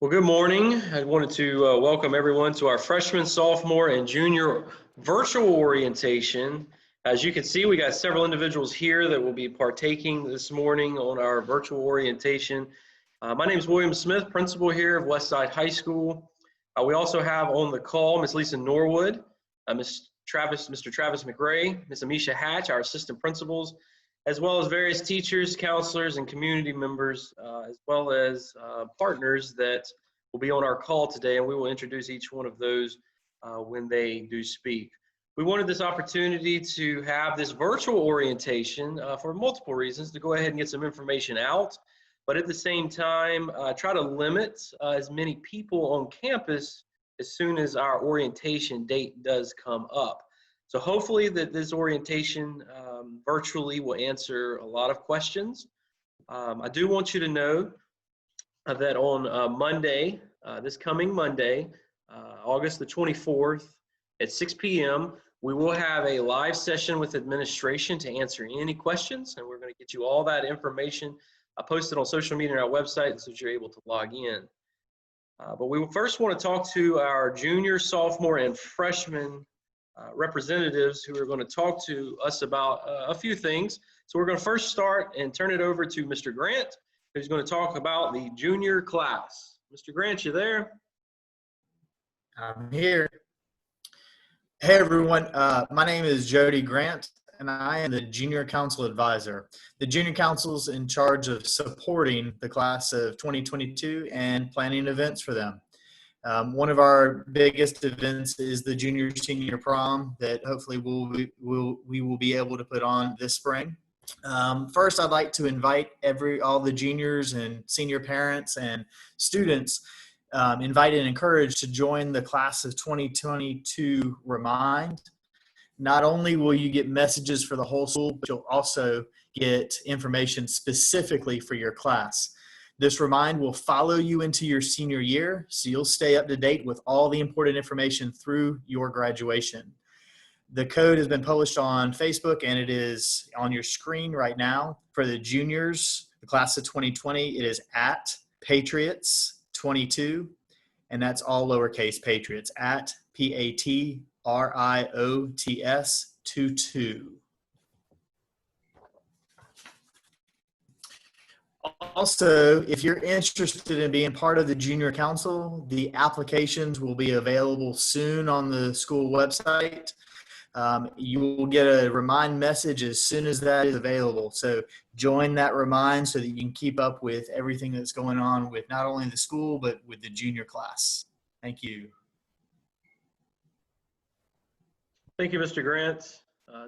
Well, good morning. I wanted to welcome everyone to our freshman, sophomore, and junior virtual orientation. As you can see, we got several individuals here that will be partaking this morning on our virtual orientation. My name is William Smith, principal here of Westside High School. We also have on the call Ms. Lisa Norwood, Mr. Travis McRae, Ms. Amisha Hatch, our assistant principals, as well as various teachers, counselors, and community members, as well as partners that will be on our call today, and we will introduce each one of those when they do speak. We wanted this opportunity to have this virtual orientation for multiple reasons, to go ahead and get some information out, but at the same time, try to limit as many people on campus as soon as our orientation date does come up. So hopefully that this orientation virtually will answer a lot of questions. I do want you to know that on Monday, this coming Monday, August the 24th at 6 p.m., we will have a live session with administration to answer any questions, and we're going to get you all that information posted on social media and our website so that you're able to log in. But we first want to talk to our junior, sophomore, and freshman representatives who are going to talk to us about a few things. So we're going to first start and turn it over to Mr. Grant, who's going to talk about the junior class. Mr. Grant, you there? I'm here. Hey everyone, my name is Jody Grant and I am the Junior Council Advisor. The Junior Council's in charge of supporting the class of 2022 and planning events for them. One of our biggest events is the Junior Senior Prom that hopefully we will be able to put on this spring. First, I'd like to invite all the juniors and senior parents and students invite and encourage to join the class of 2022 Remind. Not only will you get messages for the whole school, but you'll also get information specifically for your class. This Remind will follow you into your senior year, so you'll stay up to date with all the important information through your graduation. The code has been published on Facebook and it is on your screen right now. For the juniors, the class of 2020, it is at Patriots22, and that's all lowercase Patriots, at PATRIOTS 22. Also, if you're interested in being part of the Junior Council, the applications will be available soon on the school website. You will get a remind message as soon as that is available. So join that remind so that you can keep up with everything that's going on with not only the school, but with the junior class. Thank you. Thank you, Mr. Grant.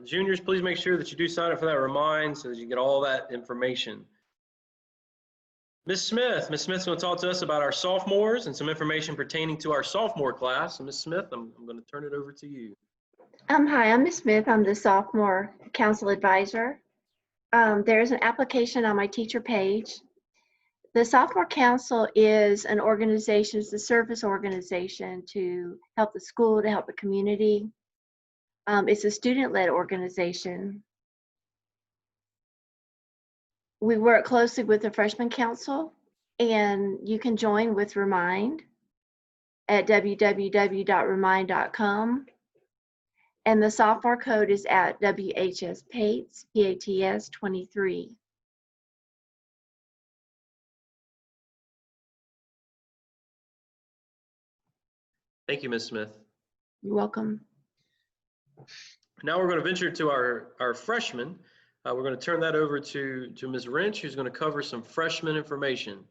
Juniors, please make sure that you do sign up for that remind so that you get all that information. Ms. Smith's going to talk to us about our sophomores and some information pertaining to our sophomore class. So Ms. Smith, I'm going to turn it over to you. Hi, I'm Ms. Smith. I'm the sophomore council advisor. There's an application on my teacher page. The sophomore council is an organization, it's a service organization to help the school, to help the community. It's a student-led organization. We work closely with the freshman council, and you can join with Remind at www.remind.com. And the sophomore code is at WHS PATS, PATS 23. Thank you, Ms. Smith. You're welcome. Now we're going to venture to our freshmen. We're going to turn that over to Ms. Wrench, who's going to cover some freshman information.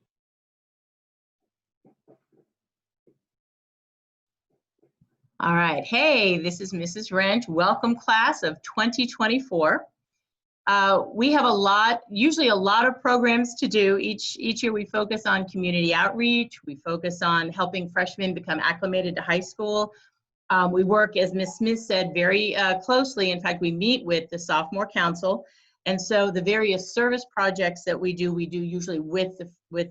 All right. Hey, this is Mrs. Wrench. Welcome, class of 2024. We have usually a lot of programs to do. Each year we focus on community outreach. We focus on helping freshmen become acclimated to high school. We work, as Ms. Smith said, very closely. In fact, we meet with the sophomore council. And so the various service projects that we do usually with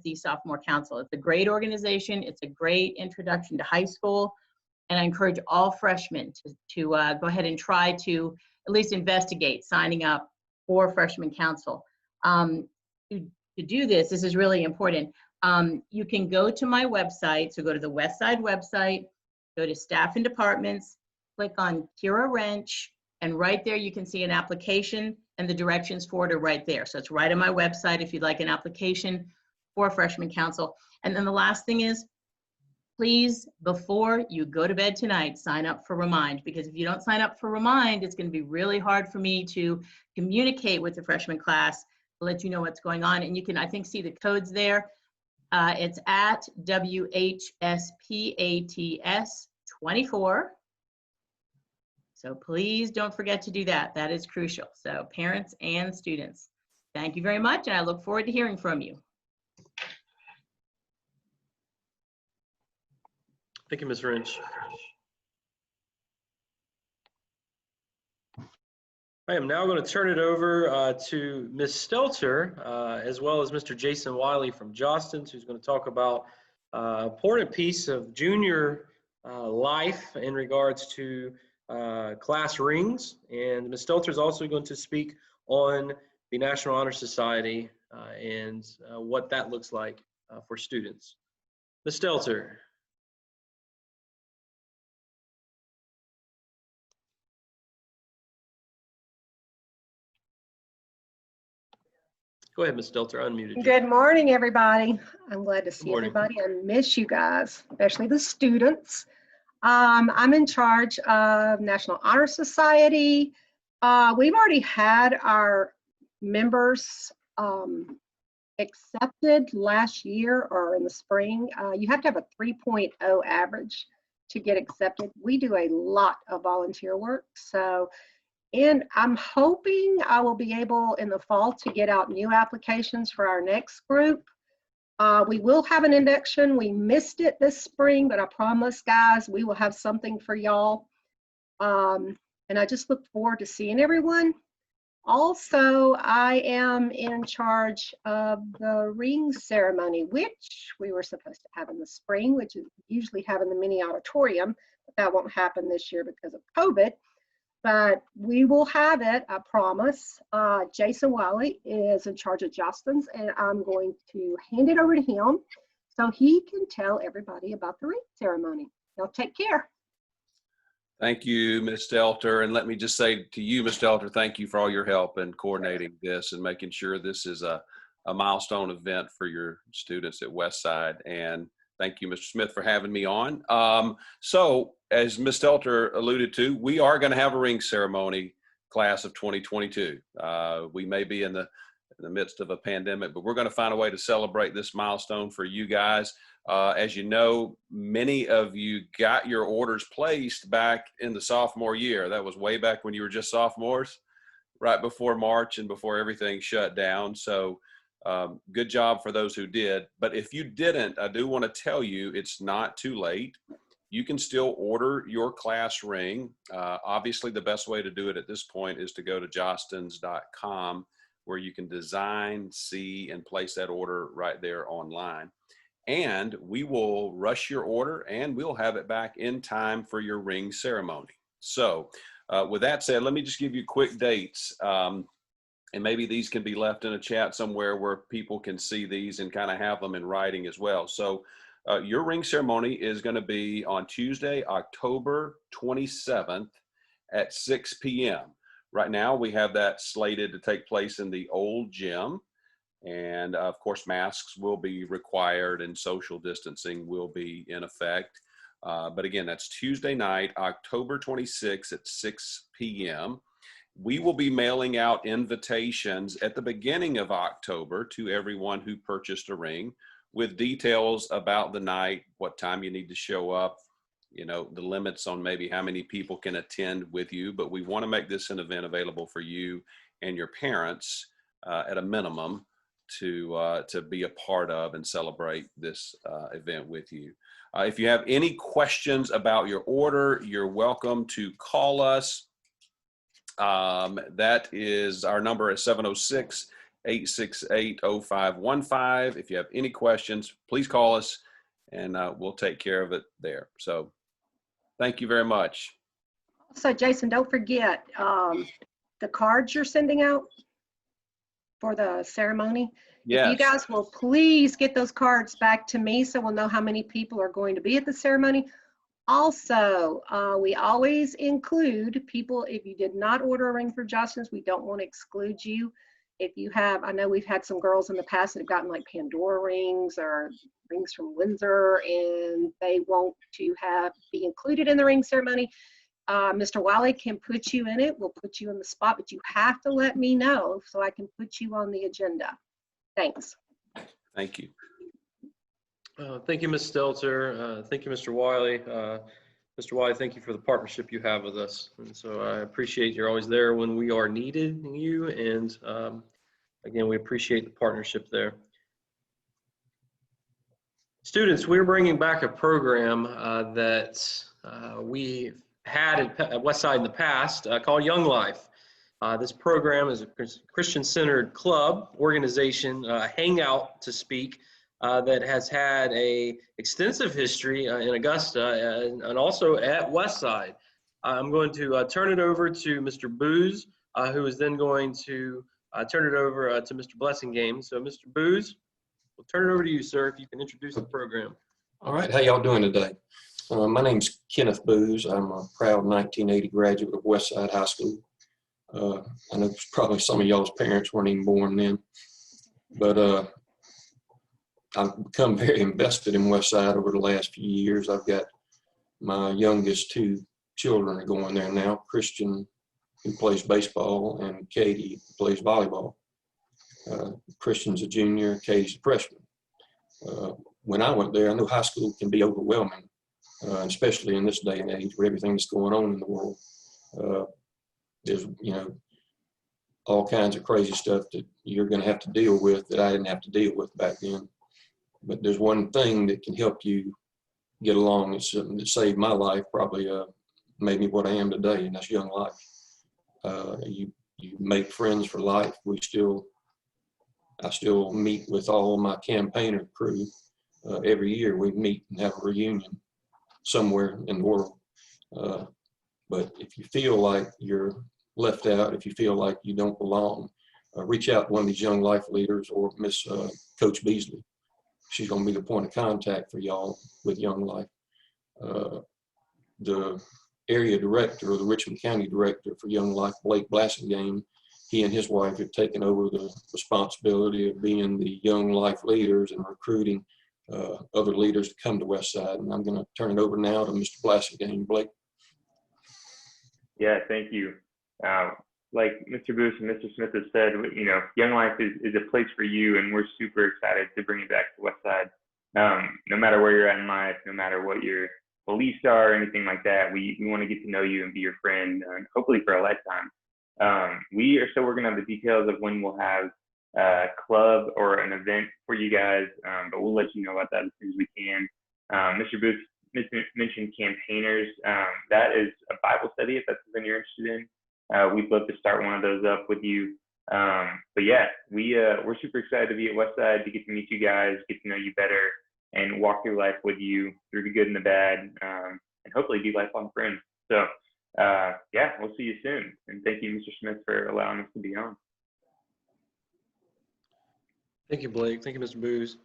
the sophomore council. It's a great organization. It's a great introduction to high school. And I encourage all freshmen to go ahead and try to at least investigate signing up for freshman council. To do this is really important. You can go to my website. So go to the Westside website, go to Staff and Departments, click on Kira Wrench, and right there you can see an application and the directions for it are right there. So it's right on my website if you'd like an application for Freshman Council. And then the last thing is, please, before you go to bed tonight, sign up for Remind, because if you don't sign up for Remind, it's going to be really hard for me to communicate with the freshman class to let you know what's going on. And you can, I think, see the codes there. It's at WHSPATS24. So please don't forget to do that. That is crucial. So parents and students, thank you very much, and I look forward to hearing from you. Thank you, Ms. Wrench. I am now going to turn it over to Ms. Stelter, as well as Mr. Jason Wiley from Jostens, who's going to talk about an important piece of junior life in regards to class rings. And Ms. Stelter is also going to speak on the National Honor Society and what that looks like for students. Ms. Stelter. Go ahead, Ms. Stelter, unmuted you. Good morning, everybody. I'm glad to see morning. everybody and miss you guys, especially the students. I'm in charge of National Honor Society. We've already had our members accepted last year or in the spring. You have to have a 3.0 average to get accepted. We do a lot of volunteer work, and I'm hoping I will be able in the fall to get out new applications for our next group. We will have an induction. We missed it this spring, but I promise, guys, we will have something for y'all. And I just look forward to seeing everyone. Also, I am in charge of the ring ceremony, which we were supposed to have in the spring, which is usually have in the mini auditorium, but that won't happen this year because of COVID. But we will have it, I promise. Jason Wiley is in charge of Jostens, and I'm going to hand it over to him so he can tell everybody about the ring ceremony. Y'all take care. Thank you, Ms. Stelter. And let me just say to you, Ms. Stelter, thank you for all your help in coordinating this and making sure this is a milestone event for your students at Westside. And thank you, Mr. Smith, for having me on. So as Ms. Stelter alluded to, we are going to have a ring ceremony, class of 2022. We may be in the midst of a pandemic, but we're going to find a way to celebrate this milestone for you guys. As you know, many of you got your orders placed back in the sophomore year. That was way back when you were just sophomores, right before March and before everything shut down. So good job for those who did. But if you didn't, I do want to tell you it's not too late. You can still order your class ring. Obviously, the best way to do it at this point is to go to jostens.com, where you can design, see, and place that order right there online. And we will rush your order and we'll have it back in time for your ring ceremony. So with that said, let me just give you quick dates. And maybe these can be left in a chat somewhere where people can see these and kind of have them in writing as well. So your ring ceremony is going to be on Tuesday, October 27th at 6 p.m. Right now, we have that slated to take place in the old gym. And of course, masks will be required and social distancing will be in effect. But again, that's Tuesday night, October 26th at 6 p.m. We will be mailing out invitations at the beginning of October to everyone who purchased a ring, with details about the night, what time you need to show up, you know, the limits on maybe how many people can attend with you. But we want to make this an event available for you and your parents at a minimum to be a part of and celebrate this event with you. If you have any questions about your order, you're welcome to call us. That is our number is 706-868-0515. If you have any questions, please call us and we'll take care of it there. So thank you very much. So Jason, don't forget the cards you're sending out for the ceremony. If you Yes. guys will please get those cards back to me so we'll know how many people are going to be at the ceremony. Also, we always include people, if you did not order a ring for Justin's, we don't want to exclude you. If you have, I know we've had some girls in the past that have gotten like Pandora rings or rings from Windsor, and they want to be included in the ring ceremony. Mr. Wiley can put you in it. We'll put you in the spot, but you have to let me know so I can put you on the agenda. Thanks. Thank you. Thank you, Ms. Stelter. Thank you, Mr. Wiley. Mr. Wiley, thank you for the partnership you have with us. And so I appreciate you're always there when we are needed, you. And again, we appreciate the partnership there. Students, we're bringing back a program that we had at Westside in the past called Young Life. This program is a Christian-centered club, organization, hangout to speak, that has had a extensive history in Augusta and also at Westside. I'm going to turn it over to Mr. Booz, who is then going to turn it over to Mr. Blessingame. So Mr. Booz, we'll turn it over to you, sir, if you can introduce the program. All right, how y'all doing today? My name's Kenneth Booz. I'm a proud 1980 graduate of Westside High School. I know probably some of y'all's parents weren't even born then, but I've become very invested in Westside over the last few years. I've got my youngest two children are going there now, Christian, who plays baseball, and Katie, who plays volleyball. Christian's a junior, Katie's a freshman. When I went there, I knew high school can be overwhelming, especially in this day and age where everything that's going on in the world. There's, all kinds of crazy stuff that you're going to have to deal with that I didn't have to deal with back then. But there's one thing that can help you get along. It's something that saved my life, probably made me what I am today, and that's Young Life. You make friends for life. I still meet with all my campaigner crew. Every year we meet and have a reunion somewhere in the world. But if you feel like you're left out, if you feel like you don't belong, reach out to one of these Young Life leaders or Miss Coach Beasley. She's going to be the point of contact for y'all with Young Life. The area director, or the Richmond County director for Young Life, Blake Blassingame, he and his wife have taken over the responsibility of being the Young Life leaders and recruiting other leaders to come to Westside. And I'm going to turn it over now to Mr. Blassingame. Blake. Yeah, thank you. Like Mr. Booth and Mr. Smith have said, Young Life is a place for you, and we're super excited to bring you back to Westside. No matter where you're at in life, no matter what your beliefs are or anything like that, we want to get to know you and be your friend, hopefully for a lifetime. We are still working on the details of when we'll have a club or an event for you guys, but we'll let you know about that as soon as we can. Mr. Booth mentioned campaigners. That is a Bible study if that's something you're interested in. We'd love to start one of those up with you. But yeah, we're super excited to be at Westside, to get to meet you guys, get to know you better, and walk through life with you through the good and the bad, and hopefully be lifelong friends. So yeah, we'll see you soon. And thank you, Mr. Smith, for allowing us to be on. Thank you, Blake. Thank you, Mr. Booz.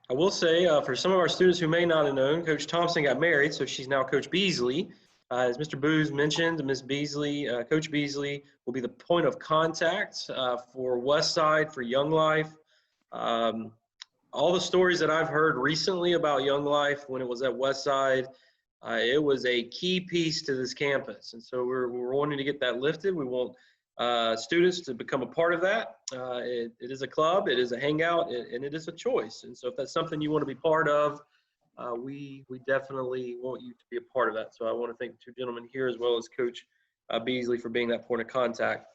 I will say, for some of our students who may not have known, Coach Thompson got married, so she's now Coach Beasley. As Mr. Booz mentioned, Ms. Beasley, Coach Beasley will be the point of contact for Westside, for Young Life. All the stories that I've heard recently about Young Life when it was at Westside, it was a key piece to this campus. And so we're wanting to get that lifted. We want students to become a part of that. It is a club, it is a hangout, and it is a choice. And so if that's something you want to be part of, we definitely want you to be a part of that. So I want to thank the two gentlemen here, as well as Coach Beasley, for being that point of contact.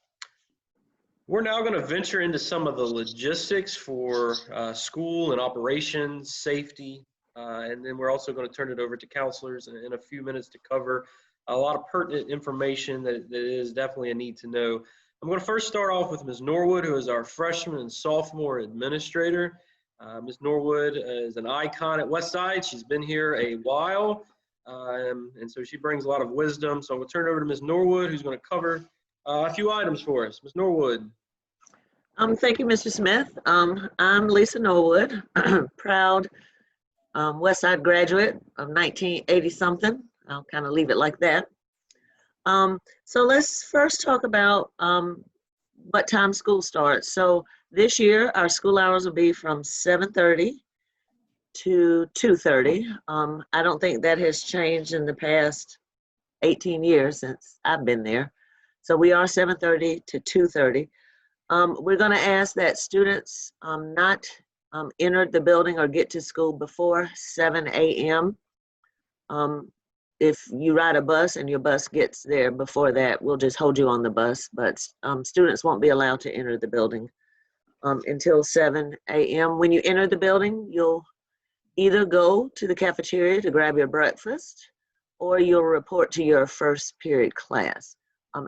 We're now going to venture into some of the logistics for school and operations, safety, and then we're also going to turn it over to counselors in a few minutes to cover a lot of pertinent information that is definitely a need to know. I'm going to first start off with Ms. Norwood, who is our freshman and sophomore administrator. Ms. Norwood is an icon at Westside. She's been here a while, and so she brings a lot of wisdom. So I'm going to turn it over to Ms. Norwood, who's going to cover a few items for us. Ms. Norwood. Thank you, Mr. Smith. I'm Lisa Norwood, proud West Side graduate of 1980 something. I'll kind of leave it like that. So let's first talk about what time school starts. So this year, our school hours will be from 7:30 to 2:30. I don't think that has changed in the past 18 years since I've been there. So we are 7:30 to 2:30. We're going to ask that students not enter the building or get to school before 7 a.m. If you ride a bus and your bus gets there before that, we'll just hold you on the bus, but students won't be allowed to enter the building until 7 a.m. When you enter the building, you'll either go to the cafeteria to grab your breakfast, or you'll report to your first period class.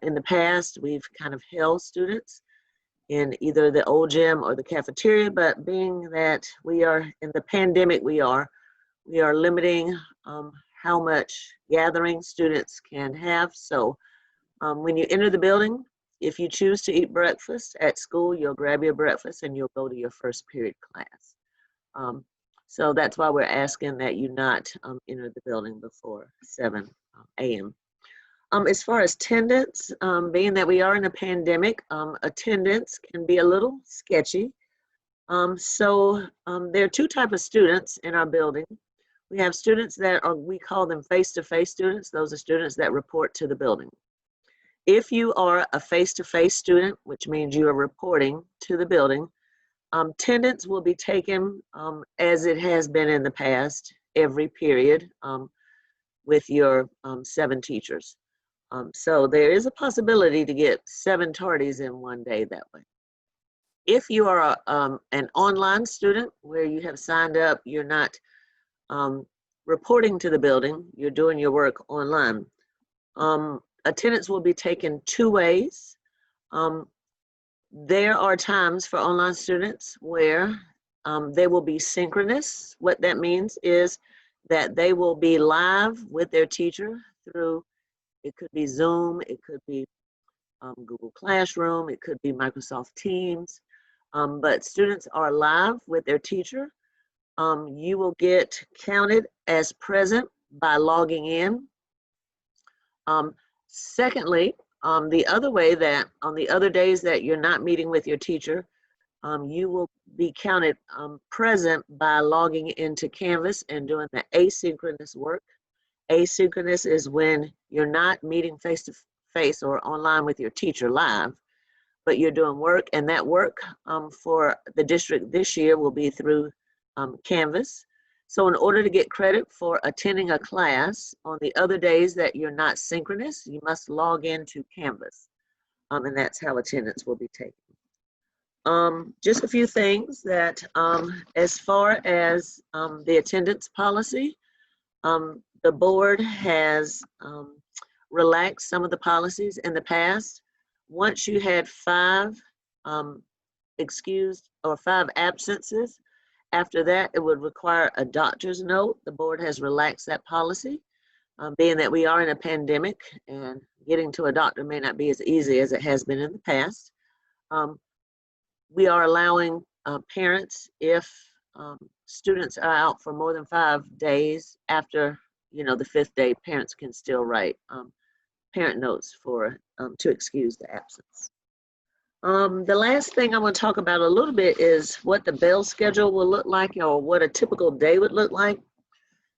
In the past, we've kind of held students in either the old gym or the cafeteria, but being that we are in the pandemic, we are limiting how much gathering students can have. So when you enter the building, if you choose to eat breakfast at school, you'll grab your breakfast and you'll go to your first period class. So that's why we're asking that you not enter the building before 7 a.m. As far as attendance, being that we are in a pandemic, attendance can be a little sketchy. So there are two types of students in our building. We have students that are, we call them face-to-face students. Those are students that report to the building. If you are a face-to-face student, which means you are reporting to the building, attendance will be taken as it has been in the past, every period with your 7 teachers. So there is a possibility to get 7 tardies in one day that way. If you are an online student where you have signed up, you're not reporting to the building, you're doing your work online. Attendance will be taken 2 ways. There are times for online students where they will be synchronous. What that means is that they will be live with their teacher through, it could be Zoom, it could be Google Classroom, it could be Microsoft Teams, but students are live with their teacher. You will get counted as present by logging in. Secondly, the other way that on the other days that you're not meeting with your teacher, you will be counted present by logging into Canvas and doing the asynchronous work. Asynchronous is when you're not meeting face-to-face or online with your teacher live, but you're doing work, and that work for the district this year will be through Canvas. So in order to get credit for attending a class on the other days that you're not synchronous, you must log into Canvas, and that's how attendance will be taken. Just a few things that as far as the attendance policy, the board has relaxed some of the policies in the past. Once you had 5 excused or 5 absences, after that, it would require a doctor's note. The board has relaxed that policy, being that we are in a pandemic and getting to a doctor may not be as easy as it has been in the past. We are allowing parents, if students are out for more than 5 days, after the 5th day, parents can still write parent notes for to excuse the absence. The last thing I want to talk about a little bit is what the bell schedule will look like, or what a typical day would look like.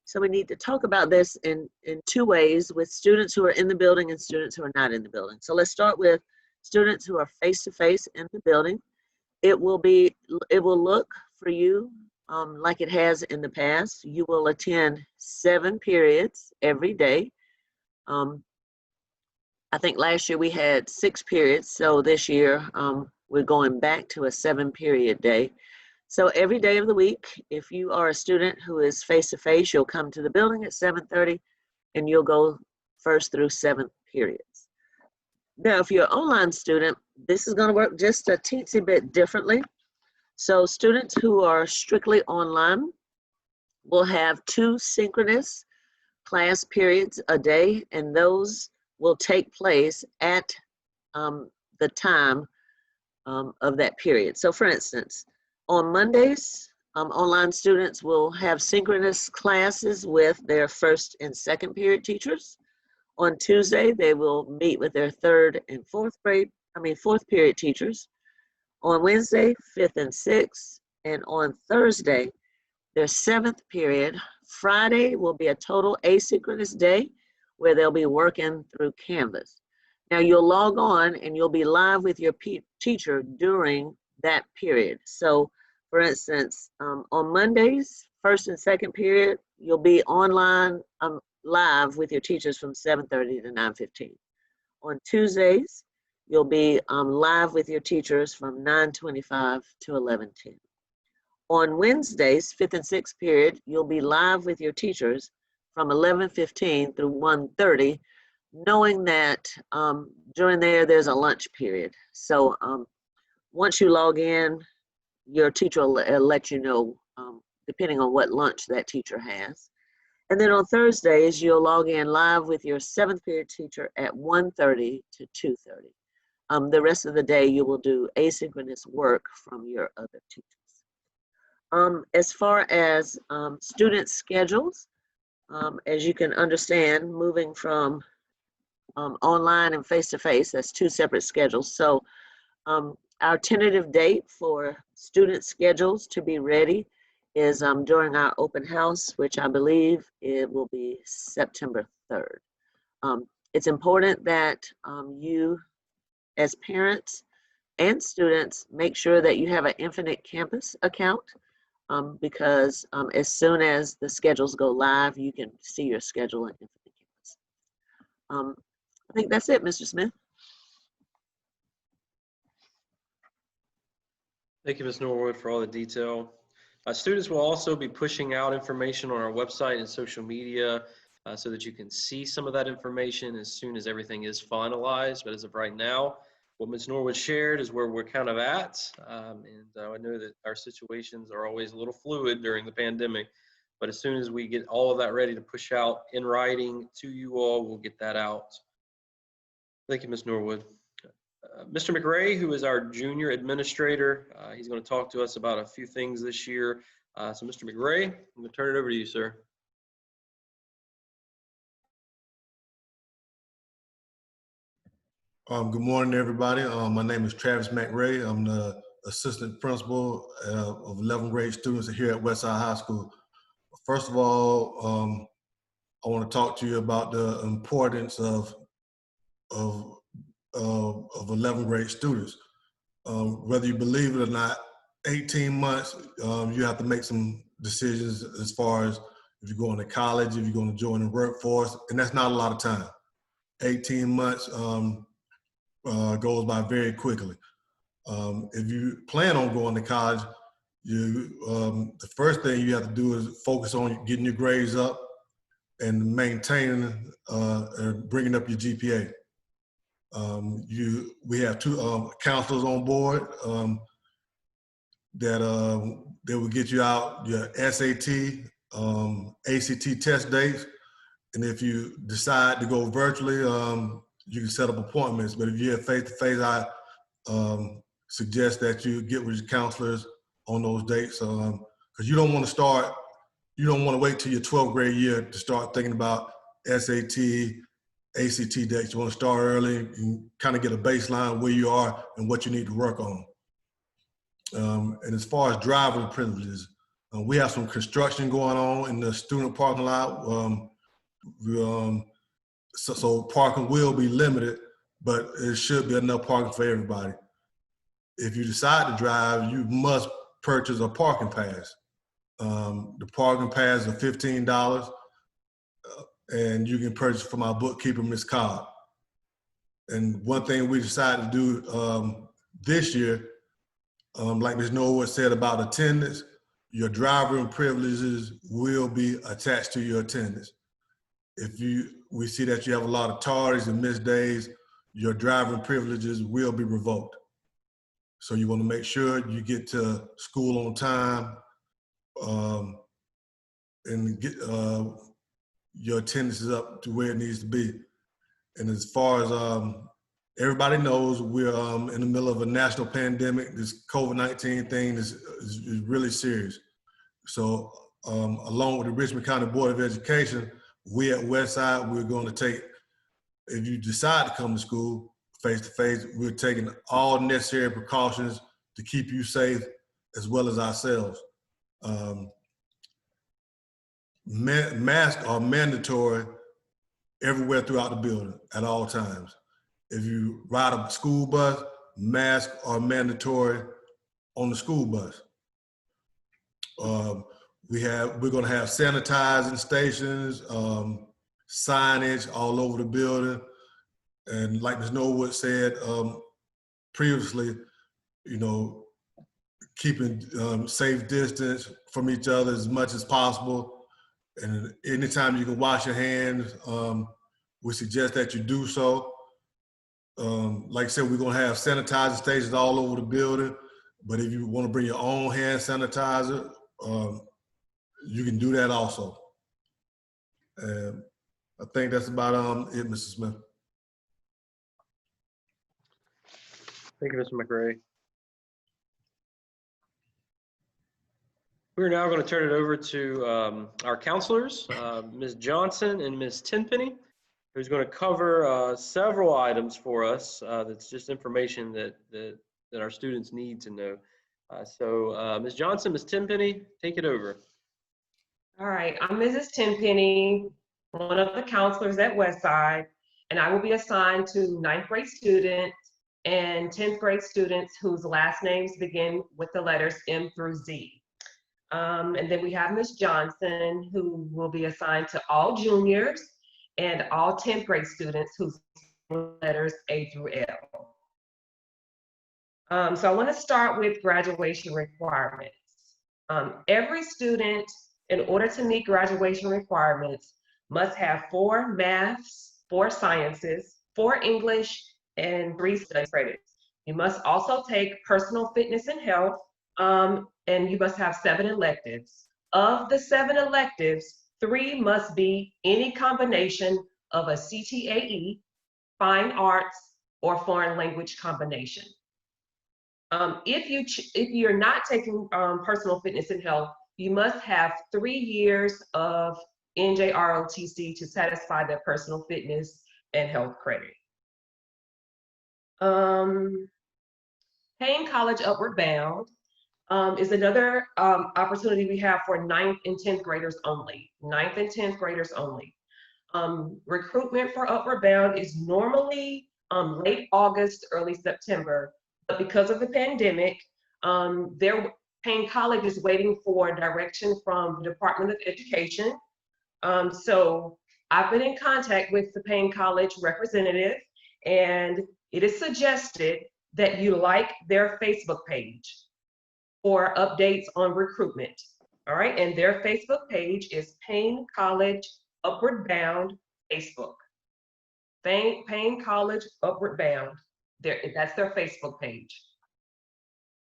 So we need to talk about this in 2 ways, with students who are in the building and students who are not in the building. So let's start with students who are face-to-face in the building. It will look for you like it has in the past. You will attend 7 periods every day. I think last year we had 6 periods, so this year we're going back to a 7-period day. So every day of the week, if you are a student who is face-to-face, you'll come to the building at 7:30 and you'll go 1st through 7th periods. Now, if you're an online student, this is going to work just a teensy bit differently. So students who are strictly online will have 2 synchronous class periods a day, and those will take place at the time of that period. So for instance, on Mondays, online students will have synchronous classes with their first and second period teachers. On Tuesday, they will meet with their third and fourth period teachers. On Wednesday, fifth and sixth, and on Thursday, their seventh period. Friday will be a total asynchronous day where they'll be working through Canvas. Now you'll log on and you'll be live with your teacher during that period. So for instance, on Mondays, first and second period, you'll be online live with your teachers from 7:30 to 9:15. On Tuesdays, you'll be live with your teachers from 9:25 to 11:10. On Wednesdays, fifth and sixth period, you'll be live with your teachers from 11:15 through 1:30, knowing that during there's a lunch period. So once you log in, your teacher will let you know, depending on what lunch that teacher has. And then on Thursdays, you'll log in live with your seventh period teacher at 1:30 to 2:30. The rest of the day, you will do asynchronous work from your other teachers. As far as student schedules, as you can understand, moving from online and face-to-face, that's two separate schedules. So our tentative date for student schedules to be ready is during our open house, which I believe it will be September 3rd. It's important that you as parents and students make sure that you have an Infinite Campus account, because as soon as the schedules go live, you can see your schedule in Infinite Campus. I think that's it, Mr. Smith. Thank you, Ms. Norwood, for all the detail. Students will also be pushing out information on our website and social media so that you can see some of that information as soon as everything is finalized. But as of right now, what Ms. Norwood shared is where we're kind of at. And I know that our situations are always a little fluid during the pandemic, but as soon as we get all of that ready to push out in writing to you all, we'll get that out. Thank you, Ms. Norwood. Mr. McRae, who is our junior administrator, he's going to talk to us about a few things this year. So Mr. McRae, I'm going to turn it over to you, sir. Good morning, everybody. My name is Travis McRae. I'm the assistant principal of 11th grade students here at Westside High School. First of all, I want to talk to you about the importance of 11th grade students. Whether you believe it or not, 18 months, you have to make some decisions as far as if you're going to college, if you're going to join the workforce, and that's not a lot of time. 18 months goes by very quickly. If you plan on going to college, the first thing you have to do is focus on getting your grades up and maintaining and bringing up your GPA. We have two counselors on board that will get you out your SAT, ACT test dates, and if you decide to go virtually, you can set up appointments. But if you're face-to-face, I suggest that you get with your counselors on those dates, because you don't want to wait till your 12th grade year to start thinking about SAT, ACT dates. You want to start early and kind of get a baseline where you are and what you need to work on. And as far as driving privileges, we have some construction going on in the student parking lot. So parking will be limited, but it should be enough parking for everybody. If you decide to drive, you must purchase a parking pass. The parking pass are $15, and you can purchase from our bookkeeper, Ms. Cobb. And one thing we decided to do this year, like Ms. Norwood said about attendance, your driving privileges will be attached to your attendance. If we see that you have a lot of tardies and missed days, your driving privileges will be revoked. So you want to make sure you get to school on time and get your attendance is up to where it needs to be. And as far as everybody knows we're in the middle of a national pandemic. This COVID-19 thing is really serious. So along with the Richmond County Board of Education, we at Westside, we're going to take, if you decide to come to school face-to-face, we're taking all necessary precautions to keep you safe as well as ourselves. Masks are mandatory everywhere throughout the building at all times. If you ride a school bus, masks are mandatory on the school bus. We're going to have sanitizing stations, signage all over the building, and like Ms. Norwood said previously, you know, keeping safe distance from each other as much as possible. And anytime you can wash your hands, we suggest that you do so. Like I said, we're gonna have sanitizer stations all over the building, but if you wanna bring your own hand sanitizer, you can do that also. And I think that's about it, Mr. Smith. Thank you, Mr. McRae. We're now going to turn it over to our counselors, Ms. Johnson and Ms. Tenpenny, who's going to cover several items for us. That's just information that our students need to know. So Ms. Johnson, Ms. Tenpenny, take it over. All right, I'm Mrs. Tenpenny, one of the counselors at Westside, and I will be assigned to 9th grade students and 10th grade students whose last names begin with the letters M through Z. And then we have Ms. Johnson, who will be assigned to all juniors and all 10th grade students whose letters A through L. So I want to start with graduation requirements. Every student, in order to meet graduation requirements, must have 4 maths, 4 sciences, 4 English, and 3 study credits. You must also take personal fitness and health, and you must have 7 electives. Of the 7 electives, 3 must be any combination of a CTAE, fine arts, or foreign language combination. If you're not taking personal fitness and health, you must have 3 years of NJROTC to satisfy their personal fitness and health credit. Paying college upward bound is another opportunity we have for 9th and 10th graders only. 9th and 10th graders only. Recruitment for upward bound is normally late August, early September, but because of the pandemic, Payne College is waiting for direction from the Department of Education. So I've been in contact with the Payne College representative, and it is suggested that you like their Facebook page for updates on recruitment. All right, and their Facebook page is Payne College Upward Bound Facebook. Payne College Upward Bound. That's their Facebook page.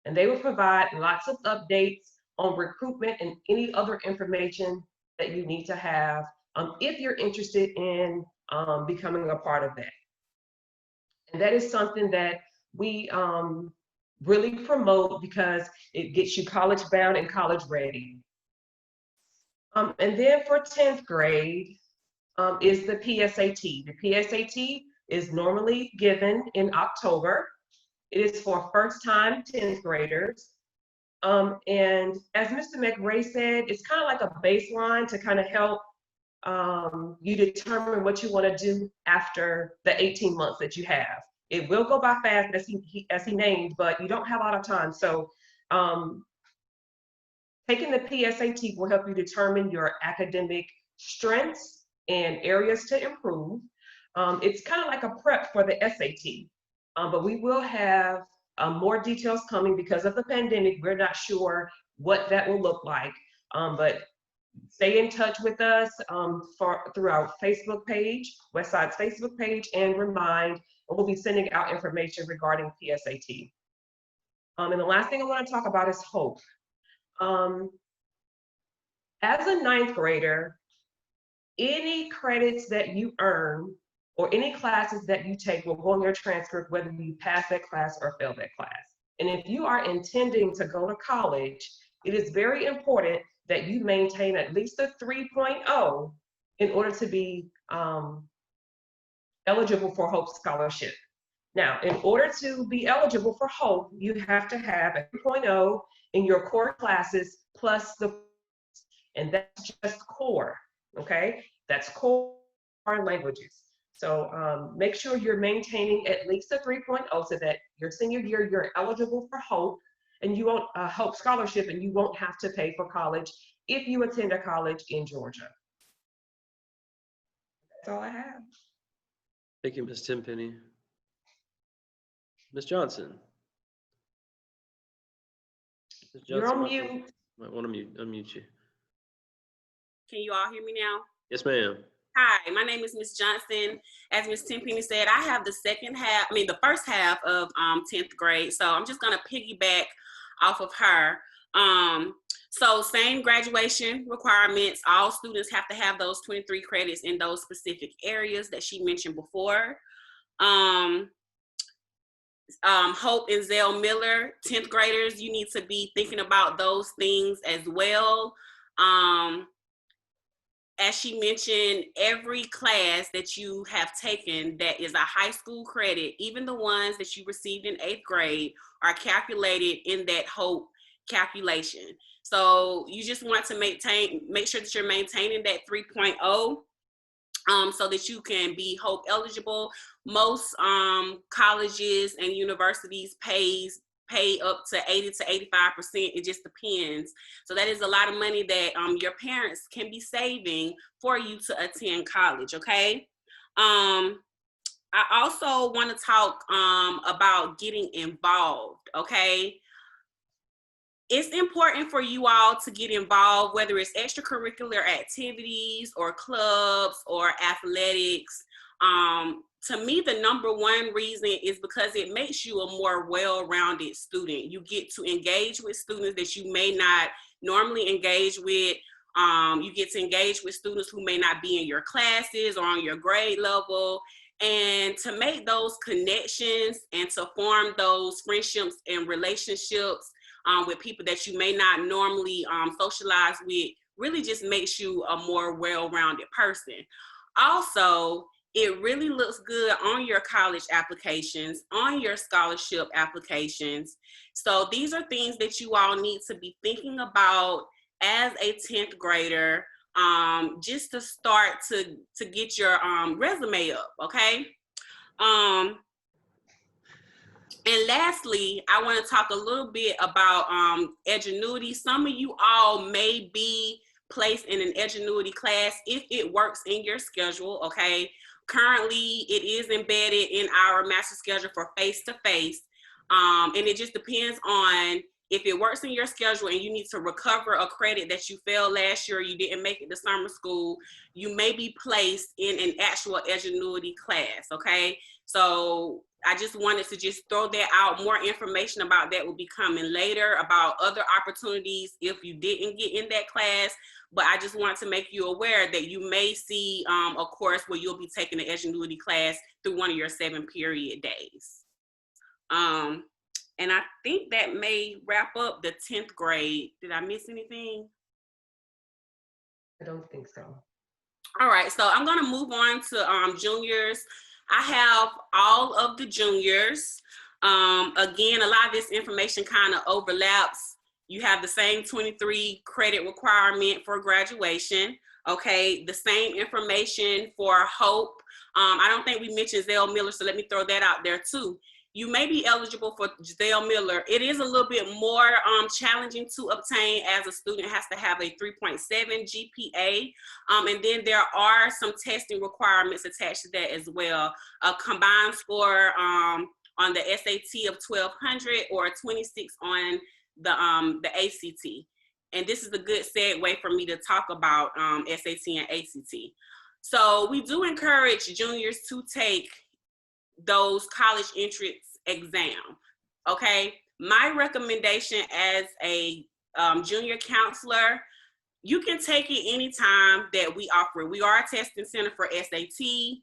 And they will provide lots of updates on recruitment and any other information that you need to have if you're interested in becoming a part of that. And that is something that we really promote because it gets you college bound and college ready. And then for 10th grade is the PSAT. The PSAT is normally given in October. It is for first-time 10th graders. And as Mr. McRae said, it's kind of like a baseline to kind of help you determine what you want to do after the 18 months that you have. It will go by fast, as he named, but you don't have a lot of time. So taking the PSAT will help you determine your academic strengths and areas to improve. It's kind of like a prep for the SAT, but we will have more details coming because of the pandemic. We're not sure what that will look like, but stay in touch with us through our Facebook page, Westside's Facebook page, and Remind. We'll be sending out information regarding PSAT. And the last thing I want to talk about is hope. As a 9th grader, any credits that you earn or any classes that you take will go in your transcript, whether you pass that class or fail that class. And if you are intending to go to college, it is very important that you maintain at least a 3.0 in order to be eligible for Hope Scholarship. Now, in order to be eligible for Hope, you have to have a 3.0 in your core classes plus and that's just core, okay? That's core languages. So make sure you're maintaining at least a 3.0 so that your senior year, you're eligible for Hope and you won't Hope Scholarship, and you won't have to pay for college if you attend a college in Georgia. That's all I have. Thank you, Ms. Tenpenny. Ms. Johnson. Ms. You're Johnson, on mute. might want to unmute you. Can you all hear me now? Yes, ma'am. Hi, my name is Ms. Johnson. As Ms. Tenpenny said, I have the first half of 10th grade. So I'm just gonna piggyback off of her. So same graduation requirements. All students have to have those 23 credits in those specific areas that she mentioned before. Hope and Zell Miller, 10th graders, you need to be thinking about those things as well. As she mentioned, every class that you have taken that is a high school credit, even the ones that you received in 8th grade, are calculated in that Hope calculation. So you just want to make sure that you're maintaining that 3.0 so that you can be Hope eligible. Most colleges and universities pay up to 80 to 85%. It just depends. So that is a lot of money that your parents can be saving for you to attend college, okay? I also want to talk about getting involved, okay? It's important for you all to get involved, whether it's extracurricular activities or clubs or athletics. To me, the number one reason is because it makes you a more well-rounded student. You get to engage with students that you may not normally engage with. You get to engage with students who may not be in your classes or on your grade level. And to make those connections and to form those friendships and relationships with people that you may not normally socialize with really just makes you a more well-rounded person. Also, it really looks good on your college applications, on your scholarship applications. So these are things that you all need to be thinking about as a 10th grader, just to start to get your resume up, okay? And lastly, I want to talk a little bit about Edgenuity. Some of you all may be placed in an Edgenuity class if it works in your schedule, okay? Currently, it is embedded in our master schedule for face-to-face, and it just depends on if it works in your schedule and you need to recover a credit that you failed last year, you didn't make it to summer school, you may be placed in an actual Edgenuity class, okay? So I just wanted to just throw that out. More information about that will be coming later, about other opportunities if you didn't get in that class. But I just want to make you aware that you may see a course where you'll be taking the Edgenuity class through one of your 7-period days. And I think that may wrap up the 10th grade. Did I miss anything? I don't think so. All right, so I'm gonna move on to juniors. I have all of the juniors. Again, a lot of this information kind of overlaps. You have the same 23 credit requirement for graduation, okay? The same information for Hope. I don't think we mentioned Zell Miller, so let me throw that out there too. You may be eligible for Zell Miller. It is a little bit more challenging to obtain, as a student has to have a 3.7 GPA. And then there are some testing requirements attached to that as well. A combined score on the SAT of 1200 or a 26 on the ACT. And this is a good segue for me to talk about SAT and ACT. So we do encourage juniors to take those college entrance exam, okay? My recommendation as a junior counselor, you can take it anytime that we offer it. We are a testing center for SAT.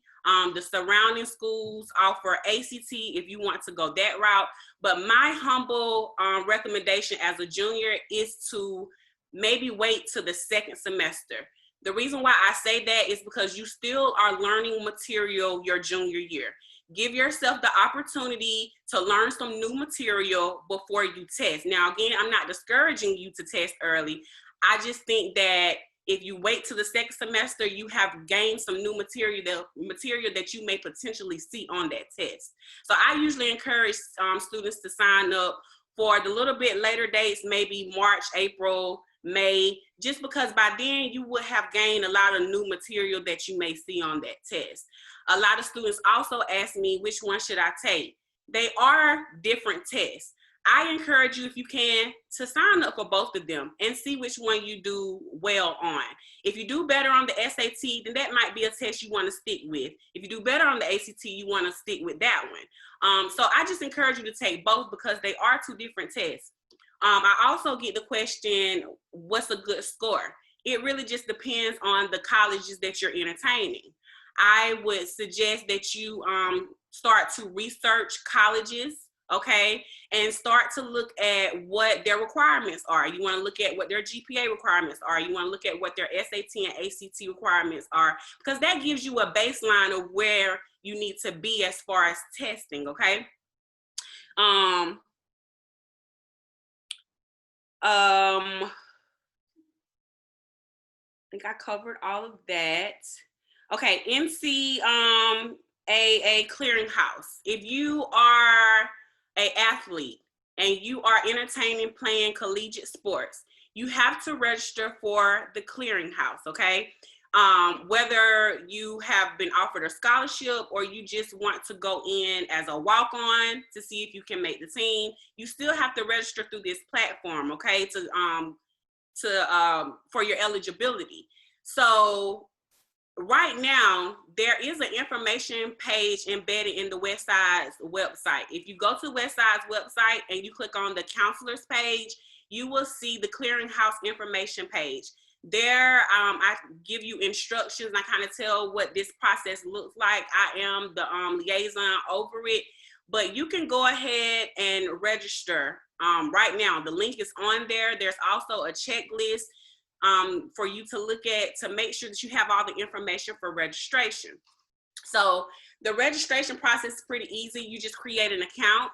The surrounding schools offer ACT if you want to go that route. But my humble recommendation as a junior is to maybe wait till the second semester. The reason why I say that is because you still are learning material your junior year. Give yourself the opportunity to learn some new material before you test. Now, again, I'm not discouraging you to test early. I just think that if you wait till the second semester, you have gained some new material that you may potentially see on that test. So I usually encourage students to sign up for the little bit later dates, maybe March, April, May, just because by then you would have gained a lot of new material that you may see on that test. A lot of students also ask me, which one should I take? They are different tests. I encourage you, if you can, to sign up for both of them and see which one you do well on. If you do better on the SAT, then that might be a test you want to stick with. If you do better on the ACT, you want to stick with that one. So I just encourage you to take both because they are two different tests. I also get the question, what's a good score? It really just depends on the colleges that you're entertaining. I would suggest that you start to research colleges, okay, and start to look at what their requirements are. You want to look at what their GPA requirements are. You want to look at what their SAT and ACT requirements are, because that gives you a baseline of where you need to be as far as testing, okay? I think I covered all of that. Okay, NCAA clearinghouse. If you are an athlete and you are entertaining playing collegiate sports, you have to register for the clearinghouse, okay? Whether you have been offered a scholarship or you just want to go in as a walk-on to see if you can make the team, you still have to register through this platform, okay, for your eligibility. So right now, there is an information page embedded in the Westside's website. If you go to Westside's website and you click on the counselors page, you will see the clearinghouse information page. There, I give you instructions. I kind of tell what this process looks like. I am the liaison over it, but you can go ahead and register right now. The link is on there. There's also a checklist for you to look at to make sure that you have all the information for registration. So the registration process is pretty easy. You just create an account.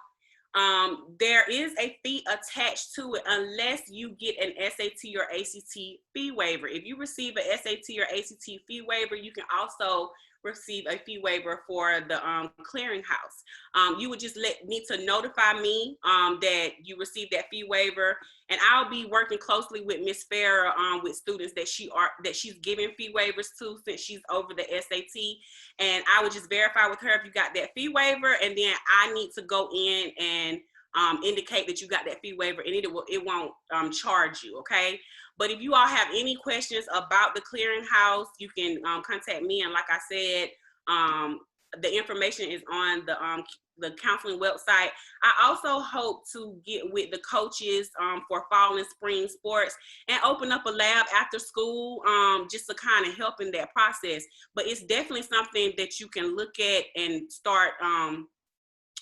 There is a fee attached to it unless you get an SAT or ACT fee waiver. If you receive an SAT or ACT fee waiver, you can also receive a fee waiver for the clearinghouse. You would just need to notify me that you received that fee waiver, and I'll be working closely with Ms. Farah with students that she's giving fee waivers to, since she's over the SAT, and I would just verify with her if you got that fee waiver, and then I need to go in and indicate that you got that fee waiver, and it won't charge you, okay? But if you all have any questions about the clearinghouse, you can contact me. And like I said, the information is on the counseling website. I also hope to get with the coaches for fall and spring sports and open up a lab after school just to kind of help in that process. But it's definitely something that you can look at and start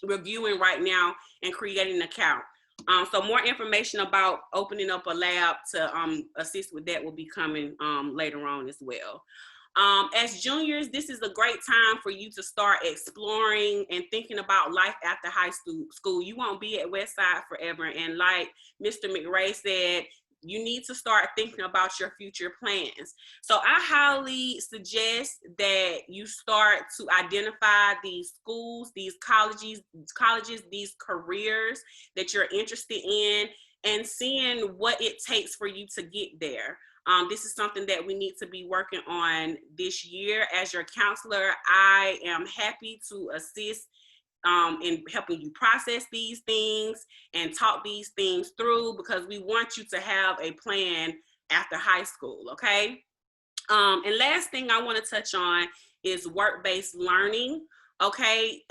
reviewing right now and creating an account. So more information about opening up a lab to assist with that will be coming later on as well. As juniors, this is a great time for you to start exploring and thinking about life after high school. You won't be at Westside forever. And like Mr. McRae said, you need to start thinking about your future plans. So I highly suggest that you start to identify these schools, these colleges, these careers that you're interested in, and seeing what it takes for you to get there. This is something that we need to be working on this year. As your counselor, I am happy to assist in helping you process these things and talk these things through, because we want you to have a plan after high school, okay? And last thing I want to touch on is work-based learning, okay?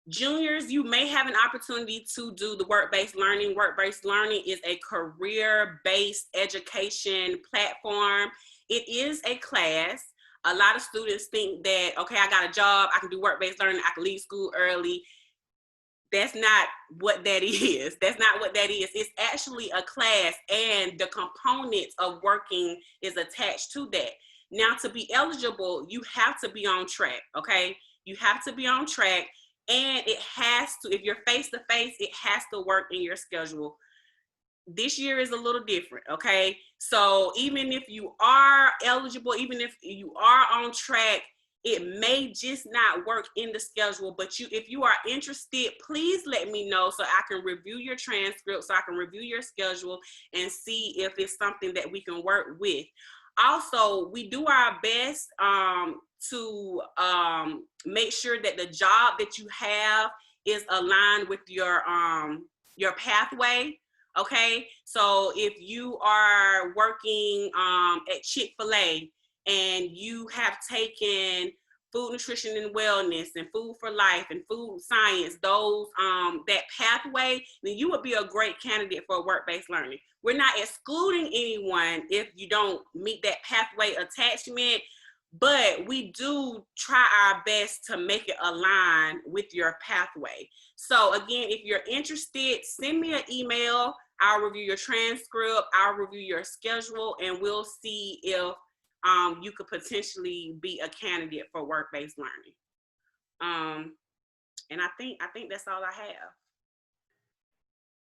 Juniors, you may have an opportunity to do the work-based learning. Work-based learning is a career-based education platform. It is a class. A lot of students think that, okay, I got a job, I can do work-based learning, I can leave school early. That's not what that is. That's not what that is. It's actually a class, and the components of working is attached to that. Now, to be eligible, you have to be on track, okay? You have to be on track, and it has to, if you're face-to-face, it has to work in your schedule. This year is a little different, okay? So even if you are eligible, even if you are on track, it may just not work in the schedule, but if you are interested, please let me know so I can review your transcript, so I can review your schedule and see if it's something that we can work with. Also, we do our best to make sure that the job that you have is aligned with your pathway. Okay, so if you are working at Chick-fil-A and you have taken food, nutrition, and wellness and food for life and food science, those that pathway, then you would be a great candidate for work-based learning. We're not excluding anyone if you don't meet that pathway attachment, but we do try our best to make it align with your pathway. So again, if you're interested, send me an email. I'll review your transcript, I'll review your schedule, and we'll see if you could potentially be a candidate for work-based learning. And I think that's all I have.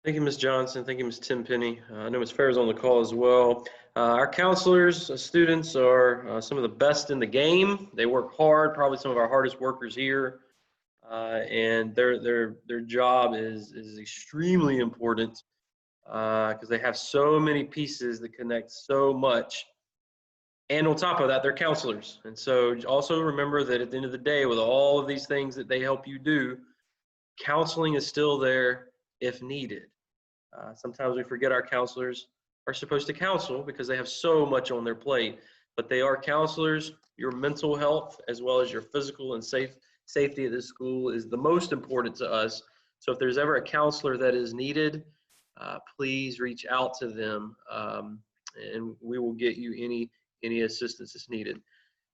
Thank you, Ms. Johnson. Thank you, Ms. Tenpenny. I know Ms. Fair is on the call as well. Our counselors, students are some of the best in the game. They work hard, probably some of our hardest workers here. And their job is extremely important because they have so many pieces that connect so much. And on top of that, they're counselors. And so also remember that at the end of the day, with all of these things that they help you do, counseling is still there if needed. Sometimes we forget our counselors are supposed to counsel because they have so much on their plate, but they are counselors. Your mental health as well as your physical and safety at this school is the most important to us. So if there's ever a counselor that is needed, please reach out to them and we will get you any assistance that's needed.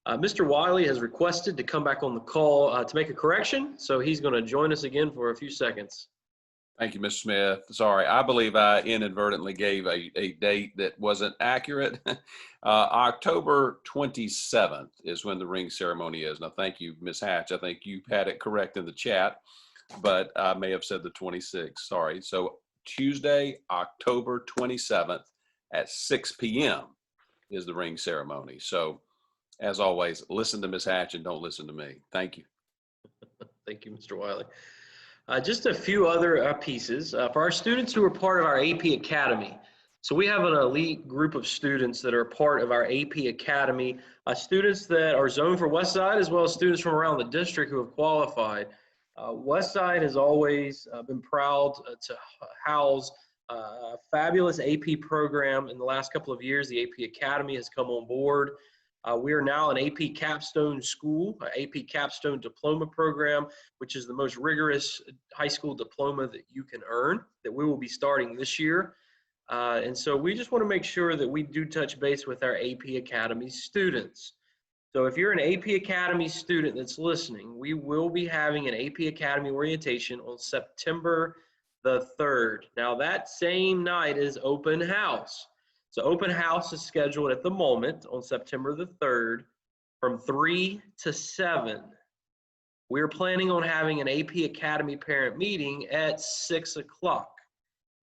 Mr. Wiley has requested to come back on the call to make a correction, so he's going to join us again for a few seconds. Thank you, Mr. Smith. Sorry, I believe I inadvertently gave a date that wasn't accurate. October 27th is when the ring ceremony is. Now, thank you, Ms. Hatch. I think you had it correct in the chat, but I may have said the 26th. Sorry. So Tuesday, October 27th at 6 p.m. is the ring ceremony. So as always, listen to Ms. Hatch and don't listen to me. Thank you. Thank you, Mr. Wiley. Just a few other pieces for our students who are part of our AP Academy. So we have an elite group of students that are part of our AP Academy, students that are zoned for Westside as well as students from around the district who have qualified. Westside has always been proud to house a fabulous AP program. In the last couple of years, the AP Academy has come on board. We are now an AP Capstone school, an AP Capstone diploma program, which is the most rigorous high school diploma that you can earn, that we will be starting this year. And so we just want to make sure that we do touch base with our AP Academy students. So if you're an AP Academy student that's listening, we will be having an AP Academy orientation on September the 3rd. Now that same night is open house. So open house is scheduled at the moment on September the 3rd from 3 to 7. We're planning on having an AP Academy parent meeting at 6 o'clock.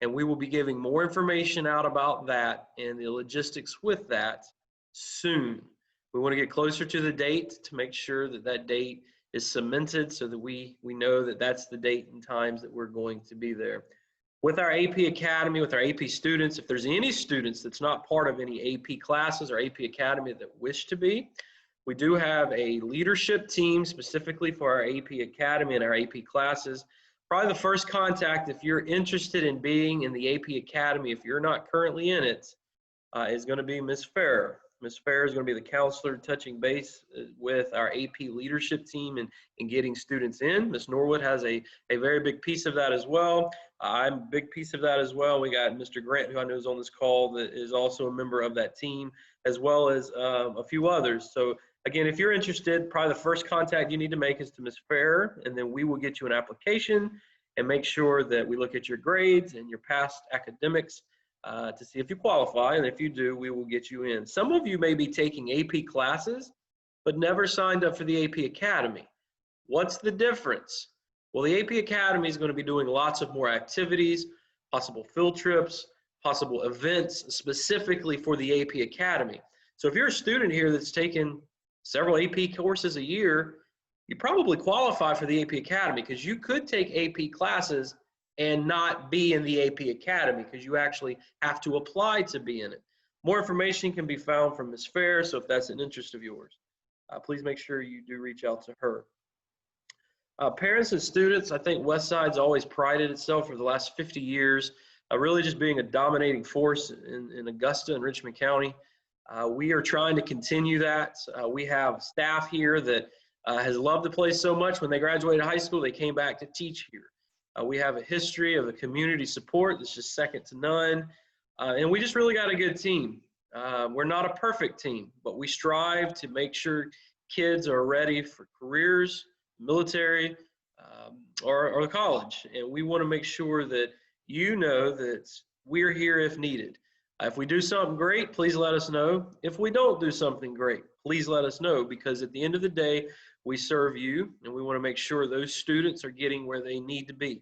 And we will be giving more information out about that and the logistics with that soon. We want to get closer to the date to make sure that that date is cemented so that we know that that's the date and times that we're going to be there. With our AP Academy, with our AP students, if there's any students that's not part of any AP classes or AP Academy that wish to be, we do have a leadership team specifically for our AP Academy and our AP classes. Probably the first contact, if you're interested in being in the AP Academy, if you're not currently in it, is going to be Ms. Fair. Ms. Fair is going to be the counselor touching base with our AP leadership team and getting students in. Ms. Norwood has a very big piece of that as well. I'm a big piece of that as well. We got Mr. Grant, who I know is on this call, that is also a member of that team, as well as a few others. So Again, if you're interested, probably the first contact you need to make is to Ms. Fair, and then we will get you an application and make sure that we look at your grades and your past academics to see if you qualify. And if you do, we will get you in. Some of you may be taking AP classes, but never signed up for the AP Academy. What's the difference? Well, the AP Academy is going to be doing lots of more activities, possible field trips, possible events specifically for the AP Academy. So if you're a student here that's taken several AP courses a year, you probably qualify for the AP Academy, because you could take AP classes and not be in the AP Academy because you actually have to apply to be in it. More information can be found from Ms. Fair, so if that's an interest of yours, please make sure you do reach out to her. Parents and students, I think Westside's always prided itself for the last 50 years, really just being a dominating force in Augusta and Richmond County. We are trying to continue that. We have staff here that has loved the place so much. When they graduated high school, they came back to teach here. We have a history of the community support that's just second to none. And we just really got a good team. We're not a perfect team, but we strive to make sure kids are ready for careers, military, or college. And we want to make sure that you know that we're here if needed. If we do something great, please let us know. If we don't do something great, please let us know, because at the end of the day, we serve you, and we want to make sure those students are getting where they need to be.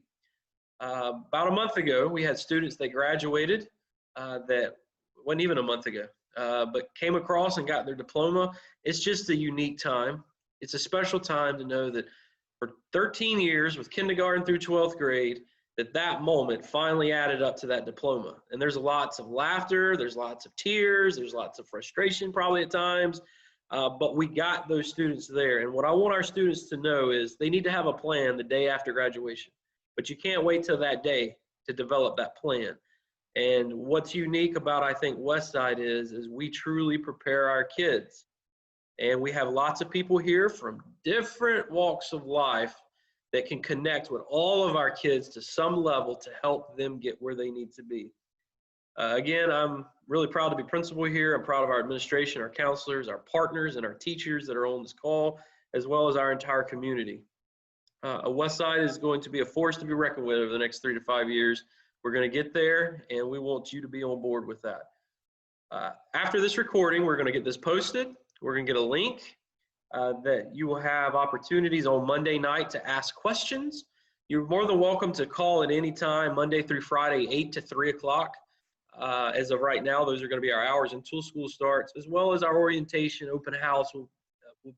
About a month ago, we had students that graduated that wasn't even a month ago, but came across and got their diploma. It's just a unique time. It's a special time to know that for 13 years with kindergarten through 12th grade, that moment finally added up to that diploma. And there's lots of laughter, there's lots of tears, there's lots of frustration probably at times, but we got those students there. And what I want our students to know is they need to have a plan the day after graduation, but you can't wait till that day to develop that plan. And what's unique about, I think, Westside is we truly prepare our kids. And we have lots of people here from different walks of life that can connect with all of our kids to some level to help them get where they need to be. Again, I'm really proud to be principal here. I'm proud of our administration, our counselors, our partners, and our teachers that are on this call, as well as our entire community. Westside is going to be a force to be reckoned with over the next 3 to 5 years. We're going to get there, and we want you to be on board with that. After this recording, we're going to get this posted. We're going to get a link that you will have opportunities on Monday night to ask questions. You're more than welcome to call at any time, Monday through Friday, 8 to 3 o'clock. As of right now, those are going to be our hours until school starts, as well as our orientation open house will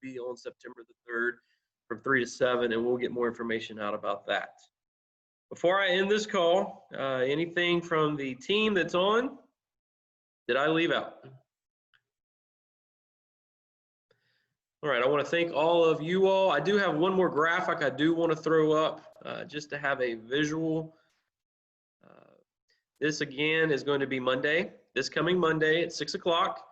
be on September the 3rd from 3 to 7, and we'll get more information out about that. Before I end this call, anything from the team that's on, did I leave out? All right, I want to thank all of you all. I do have one more graphic I do want to throw up just to have a visual. This again is going to be Monday, this coming Monday at 6 o'clock.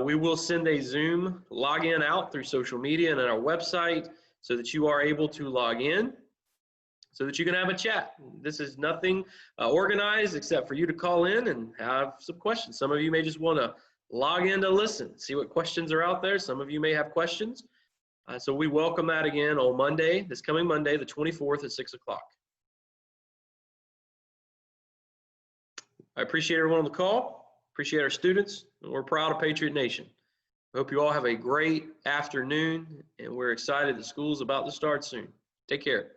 We will send a Zoom login out through social media and on our website so that you are able to log in, so that you can have a chat. This is nothing organized except for you to call in and have some questions. Some of you may just want to log in to listen, see what questions are out there. Some of you may have questions. So we welcome that again on Monday, this coming Monday, the 24th at 6 o'clock. I appreciate everyone on the call, appreciate our students, and we're proud of Patriot Nation. I hope you all have a great afternoon, and we're excited that school's about to start soon. Take care.